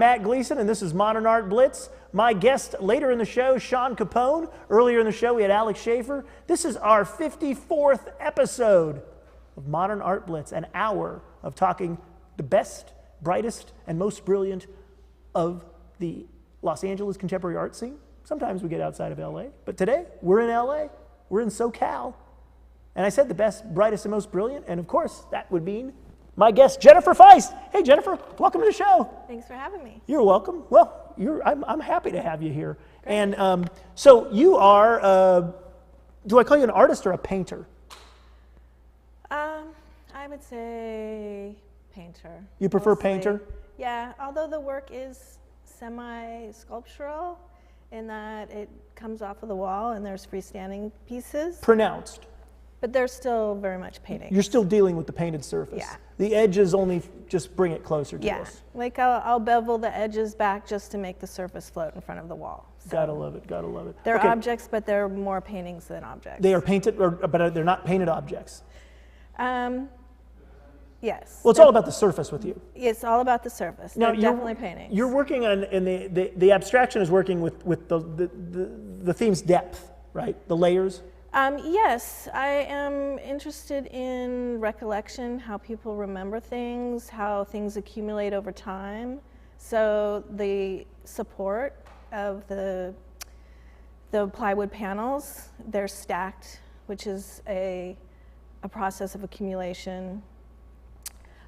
Matt Gleason, and this is Modern Art Blitz. My guest later in the show, Sean Capone. Earlier in the show, we had Alex Schaefer. This is our 54th episode of Modern Art Blitz, an hour of talking the best, brightest, and most brilliant of the Los Angeles contemporary art scene. Sometimes we get outside of LA, but today we're in LA. We're in SoCal. And I said the best, brightest, and most brilliant, and of course, that would mean my guest, Jennifer Faist. Hey, Jennifer, welcome to the show. Thanks for having me. You're welcome. Well, I'm happy to have you here. Great. And so you are, do I call you an artist or a painter? I would say painter. You prefer mostly. Painter? Yeah, although the work is semi-sculptural in that it comes off of the wall and there's freestanding pieces. Pronounced. But they're still very much painting. You're still dealing with the painted surface. Yeah. The edges only just bring it closer to us. Yeah, like I'll bevel the edges back just to make the surface float in front of the wall. So gotta love it, gotta love it. They're okay. objects, but they're more paintings than objects. They are painted, but they're not painted objects. Yes. Well, it's all about the surface with you. It's all about the surface. Now, they're definitely paintings. You're working on, and the abstraction is working with the theme's depth, right? The layers. Yes, I am interested in recollection, how people remember things, how things accumulate over time. So the support of the plywood panels, they're stacked, which is a process of accumulation.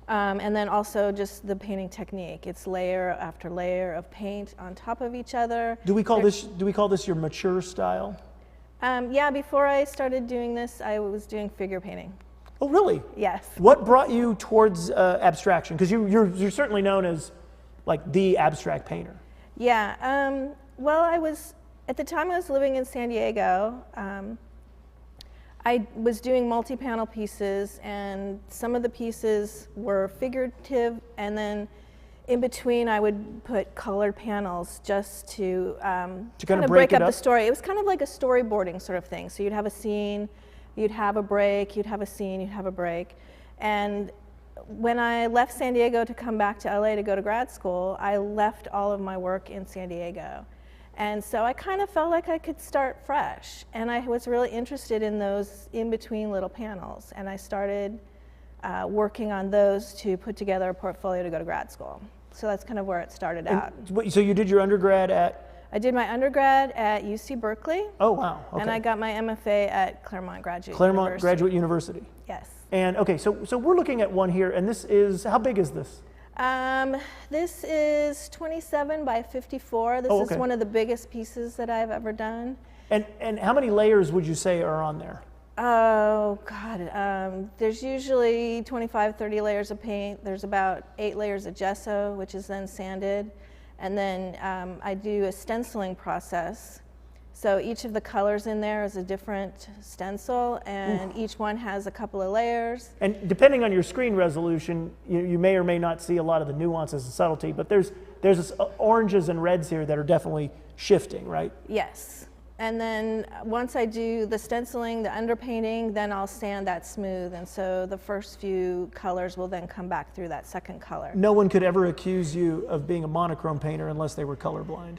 And then also just the painting technique. It's layer after layer of paint on top of each other. Do we call this your mature style? Yeah, before I started doing this, I was doing figure painting. Oh, really? Yes. What brought you towards abstraction? Because you're certainly known as like the abstract painter. Yeah. Well, at the time I was living in San Diego. I was doing multi-panel pieces, and some of the pieces were figurative, and then in between I would put colored panels just to kind of break up the story. It was kind of like a storyboarding sort of thing. So you'd have a scene, you'd have a break, you'd have a scene, you'd have a break. And when I left San Diego to come back to LA to go to grad school, I left all of my work in San Diego. And so I kind of felt like I could start fresh. And I was really interested in those in-between little panels. And I started working on those to put together a portfolio to go to grad school. So that's kind of where it started out. So you did your undergrad at? I did my undergrad at UC Berkeley. Oh, wow. Okay. And I got my MFA at Claremont Graduate University. Claremont Graduate University. Yes. And okay, so we're looking at one here, and this is, how big is this? This is 27 by 54. This is one of the biggest pieces that I've ever done. And how many layers would you say are on there? Oh, God. There's usually 25, 30 layers of paint. There's about 8 layers of gesso, which is then sanded. And then I do a stenciling process. So each of the colors in there is a different stencil, and each one has a couple of layers. And depending on your screen resolution, you may or may not see a lot of the nuances and subtlety, but there's oranges and reds here that are definitely shifting, right? Yes. And then once I do the stenciling, the underpainting, then I'll sand that smooth, and so the first few colors will then come back through that second color. No one could ever accuse you of being a monochrome painter unless they were colorblind.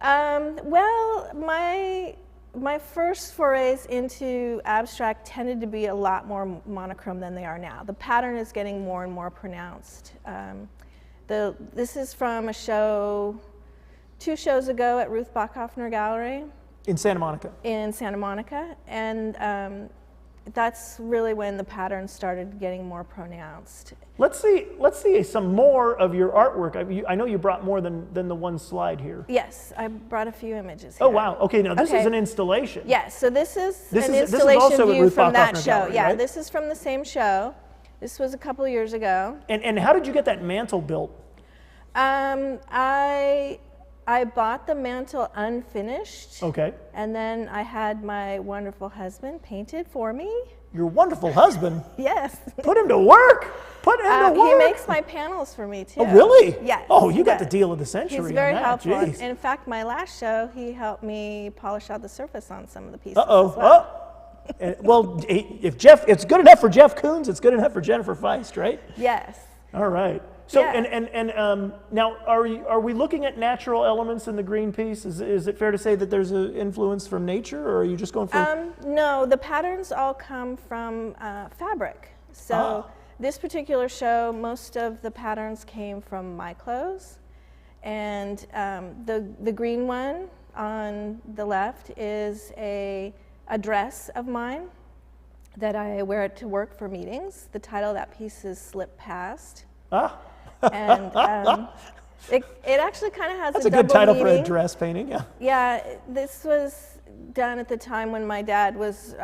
Well, my first forays into abstract tended to be a lot more monochrome than they are now. The pattern is getting more and more pronounced. This is from a show 2 shows ago at Ruth Bachhoffner Gallery. In Santa Monica. In Santa Monica, and that's really when the pattern started getting more pronounced. Let's see some more of your artwork. I know you brought more than the one slide here. Yes, I brought a few images here. Oh, wow. Okay, now this is an installation. Yes, so this is an installation view from that show. Gallery, yeah, right? This is from the same show. This was a couple of years ago. And how did you get that mantle built? I bought the mantle unfinished. Okay. And then I had my wonderful husband paint it for me. Your wonderful husband? Yes. Put him to work. Put him to work. He makes my panels for me too. Oh, really? Yes. Oh, you got the deal of the century. He's very on that. helpful. Jeez. In fact, my last show, he helped me polish out the surface on some of the pieces. Uh-oh. As well. And, well, if it's good enough for Jeff Koons, it's good enough for Jennifer Faist, right? Yes. All right. So, Yeah. now, are we looking at natural elements in the green piece? Is it fair to say that there's an influence from nature, or are you just going for? No, the patterns all come from fabric. So this particular show, most of the patterns came from my clothes, and the green one on the left is a dress of mine that I wear it to work for meetings. The title of that piece is "Slip Past." And it actually kind of has That's a a good double title meaning. for a dress painting, yeah. Yeah, this was done at the time when my dad was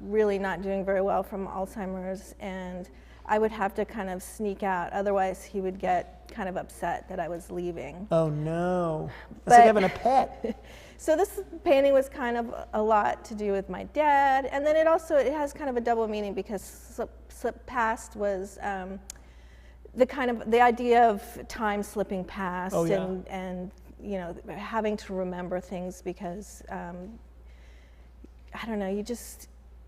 really not doing very well from Alzheimer's, and I would have to kind of sneak out, otherwise he would get kind of upset that I was leaving. Oh no, that's like having a pet. So this painting was kind of a lot to do with my dad, and then it has kind of a double meaning because slip past was the idea of time slipping past. Oh, yeah. and you know, having to remember things because I don't know,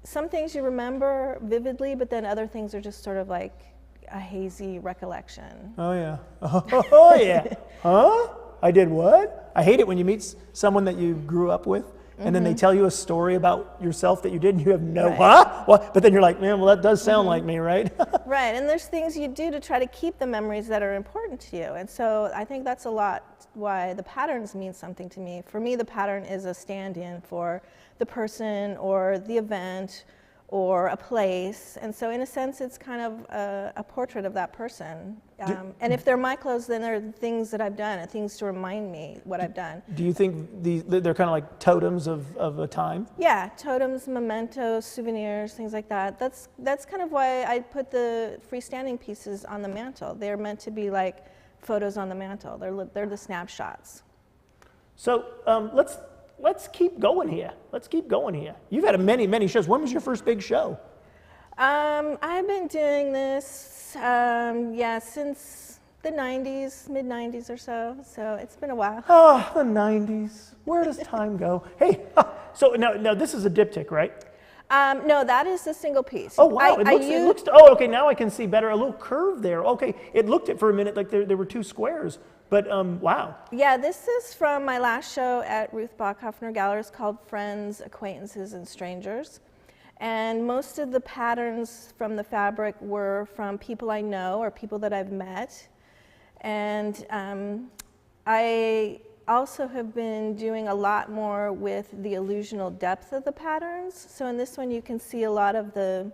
some things you remember vividly, but then other things are just sort of like a hazy recollection. Oh yeah. Oh yeah. Huh? I did what? I hate it when you meet someone that you grew up with, and then they tell you a story about yourself that you did, and you have no, huh? What? But then you're like, man, well, that does sound like me, right? Right, and there's things you do to try to keep the memories that are important to you. And so I think that's a lot why the patterns mean something to me. For me, the pattern is a stand-in for the person or the event or a place. And so in a sense, it's kind of a portrait of that person. And if they're my clothes, then they're things that I've done, and things to remind me what I've done. Do you think they're kind of like totems of a time? Yeah, totems, mementos, souvenirs, things like that. That's kind of why I put the freestanding pieces on the mantle. They're meant to be like photos on the mantle. They're the snapshots. So let's keep going here. Let's keep going here. You've had many shows. When was your first big show? I've been doing this, since the 90s, mid-90s or so. So it's been a while. Oh, the 90s. Where does time go? Hey, so now this is a diptych, right? No, that is a single piece. Oh, wow. It looks, oh, okay, now I can see better. A little curve there. Okay, it looked for a minute like there were two squares, but wow. Yeah, this is from my last show at Ruth Bachhoffner Gallery. It's called Friends, Acquaintances, and Strangers. And most of the patterns from the fabric were from people I know or people that I've met. And I also have been doing a lot more with the illusional depth of the patterns. So in this one you can see a lot of the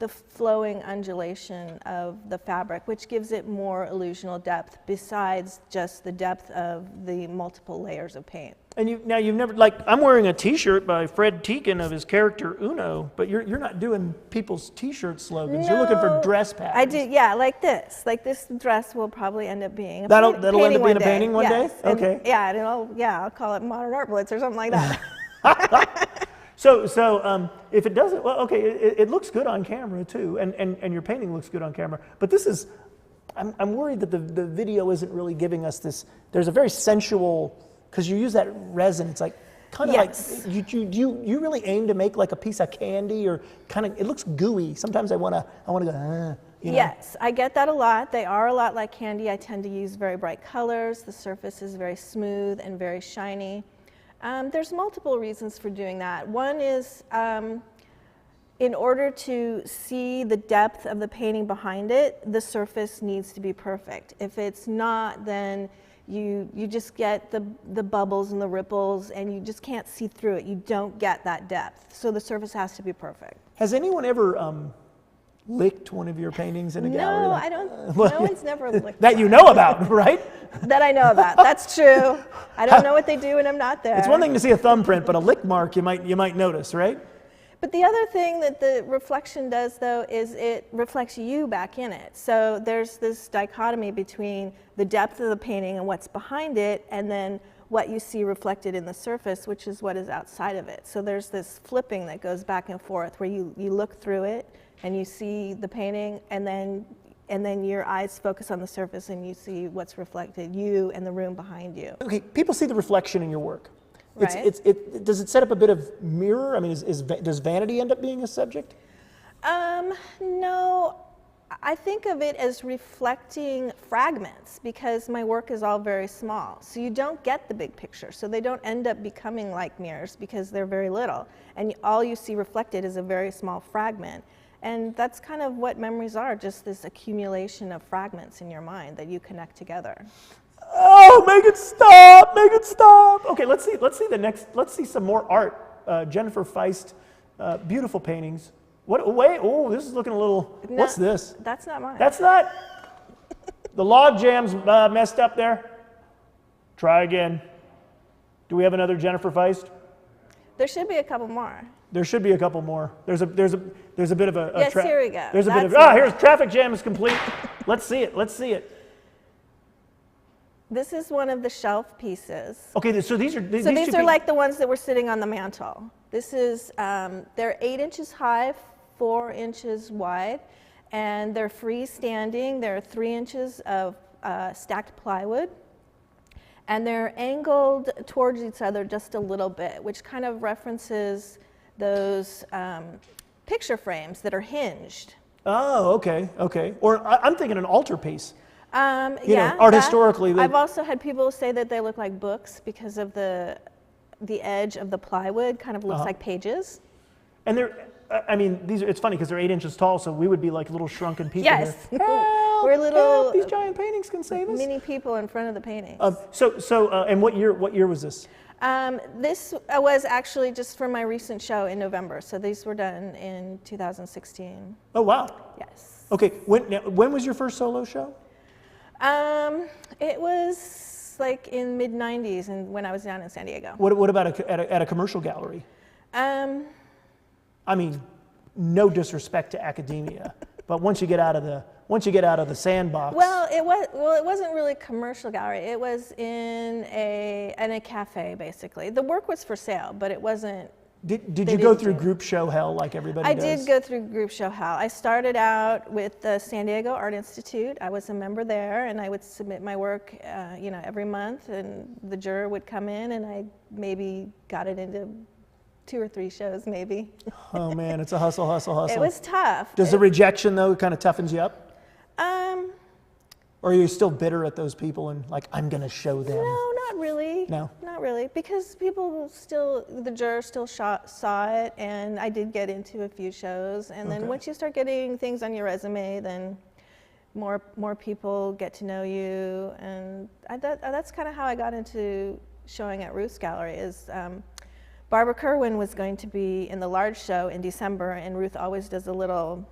flowing undulation of the fabric, which gives it more illusional depth besides just the depth of the multiple layers of paint. And you've never, like, I'm wearing a T-shirt by Fred Teakin of his character Uno, but you're not doing people's T-shirt slogans. No, you're looking for dress patterns. I do, yeah, like this. Like this dress will probably end up being a that'll painting end up being a painting one yes. day. Okay. And, I'll call it Modern Art Blitz or something like that. So if it doesn't, well, okay, it looks good on camera too, and your painting looks good on camera. But this is, I'm worried that the video isn't really giving us this. There's a very sensual, because you use that resin. It's like kind of Yes. like you really aim to make like a piece of candy, or kind of, it looks gooey. Sometimes I wanna go. You know? Yes, I get that a lot. They are a lot like candy. I tend to use very bright colors. The surface is very smooth and very shiny. There's multiple reasons for doing that. One is in order to see the depth of the painting behind it, the surface needs to be perfect. If it's not, then you just get the bubbles and the ripples, and you just can't see through it. You don't get that depth. So the surface has to be perfect. Has anyone ever licked one of your paintings in a gallery? No, Like, I don't. No one's never licked that you know about, right? That I know about. That's true. I don't know what they do when I'm not there. It's one thing to see a thumbprint, but a lick mark you might notice, right? But the other thing that the reflection does, though, is it reflects you back in it. So there's this dichotomy between the depth of the painting and what's behind it, and then what you see reflected in the surface, which is what is outside of it. So there's this flipping that goes back and forth, where you look through it and you see the painting, and then your eyes focus on the surface and you see what's reflected, you and the room behind you. Okay, people see the reflection in your work. Right. Does it set up a bit of mirror? I mean, does vanity end up being a subject? No, I think of it as reflecting fragments because my work is all very small. So you don't get the big picture. So they don't end up becoming like mirrors because they're very little. And all you see reflected is a very small fragment. And that's kind of what memories are, just this accumulation of fragments in your mind that you connect together. Oh, make it stop, make it stop. Okay, let's see some more art. Jennifer Faist, beautiful paintings. Wait, oh, this is looking a little, No, what's this? That's not mine. That's not, the log jam's messed up there. Try again. Do we have another Jennifer Faist? There should be a couple more. There should be a couple more. There's a bit of a Yes, here we go. There's a bit of, here's traffic jam is complete. Let's see it, let's see it. This is one of the shelf pieces. Okay, so these are, These are like the ones that were sitting on the mantle. This is, they're 8 inches high, 4 inches wide, and they're freestanding. They're 3 inches of stacked plywood, and they're angled towards each other just a little bit, which kind of references those picture frames that are hinged. Oh, okay, okay. Or I'm thinking an altarpiece. Yeah, art historically. I've also had people say that they look like books because of the edge of the plywood kind of looks like pages. And they're, I mean, it's funny because they're 8 inches tall, so we would be like little shrunken people Yes. here. Help, We're little help, these giant paintings can save us. mini people in front of the paintings. And what year was this? This was actually just for my recent show in November. So these were done in 2016. Oh, wow. Yes. Okay, when was your first solo show? It was like in mid-90s and when I was down in San Diego. What about at a commercial gallery? I mean, no disrespect to academia, but once you get out of the sandbox. Well, it wasn't really a commercial gallery. It was in a cafe basically. The work was for sale, but it wasn't. Did you go through group show hell like everybody does? I did go through group show hell. I started out with the San Diego Art Institute. I was a member there, and I would submit my work, every month, and the juror would come in, and I maybe got it into 2 or 3 shows, maybe. Oh man, it's a hustle, hustle, hustle. It was tough. Does the rejection though kind of toughens you up? Or are you still bitter at those people and like, I'm gonna show them? No, not really. No? Not really, because the jurors still saw it, and I did get into a few shows, and then once you start getting things on your resume, then more people get to know you, and that's kind of how I got into showing at Ruth's Gallery. Barbara Kerwin was going to be in the large show in December, and Ruth always does a little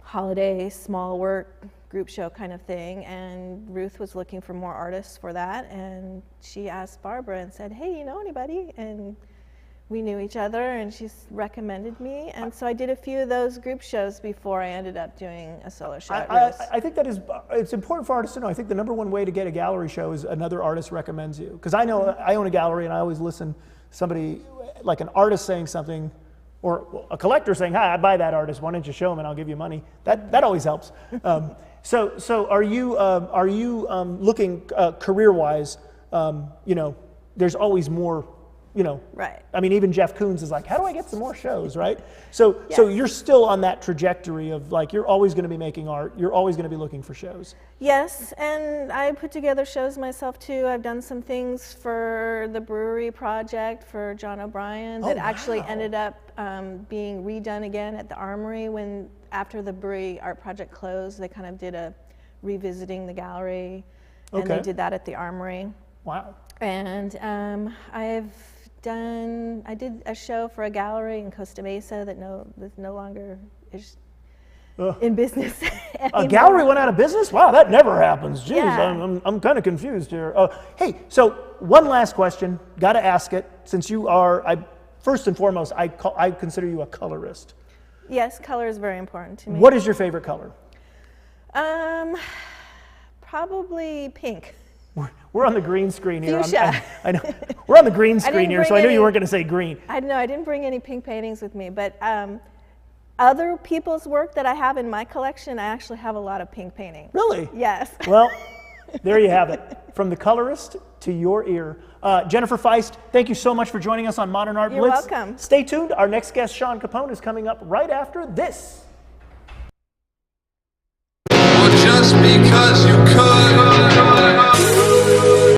holiday small work group show kind of thing, and Ruth was looking for more artists for that, and she asked Barbara and said, hey, you know anybody? And we knew each other, and she recommended me, and so I did a few of those group shows before I ended up doing a solo show at Ruth's. I think it's important for artists to know. I think the #1 way to get a gallery show is another artist recommends you. Because I know I own a gallery, and I always listen somebody, like an artist saying something, or a collector saying, hi, I buy that artist, why don't you show them and I'll give you money. That always helps. So are you looking career-wise, there's always more, Right. I mean, even Jeff Koons is like, how do I get some more shows, right? So you're still on that trajectory of like, you're always going to be making art, you're always going to be looking for shows. Yes, and I put together shows myself too. I've done some things for the brewery project for John O'Brien that actually ended up being redone again at the Armory after the brewery art project closed. They kind of did a revisiting the gallery, and they did that at the Armory. Wow. And I did a show for a gallery in Costa Mesa that no longer is in business anymore. A gallery went out of business? Wow, that never happens. Jeez, Yeah. I'm kind of confused here. Hey, so one last question. Got to ask it. Since you are, first and foremost, I consider you a colorist. Yes, color is very important to me. What is your favorite color? Probably pink. We're on the green screen here. Fuchsia. I know. We're on the green screen here, so I knew you weren't going to say green. I didn't bring any pink paintings with me, but other people's work that I have in my collection, I actually have a lot of pink paintings. Really? Yes. Well, there you have it. From the colorist to your ear. Jennifer Faist, thank you so much for joining us on Modern Art You're Blitz. welcome. Stay tuned. Our next guest, Sean Capone, is coming up right after this. as you could.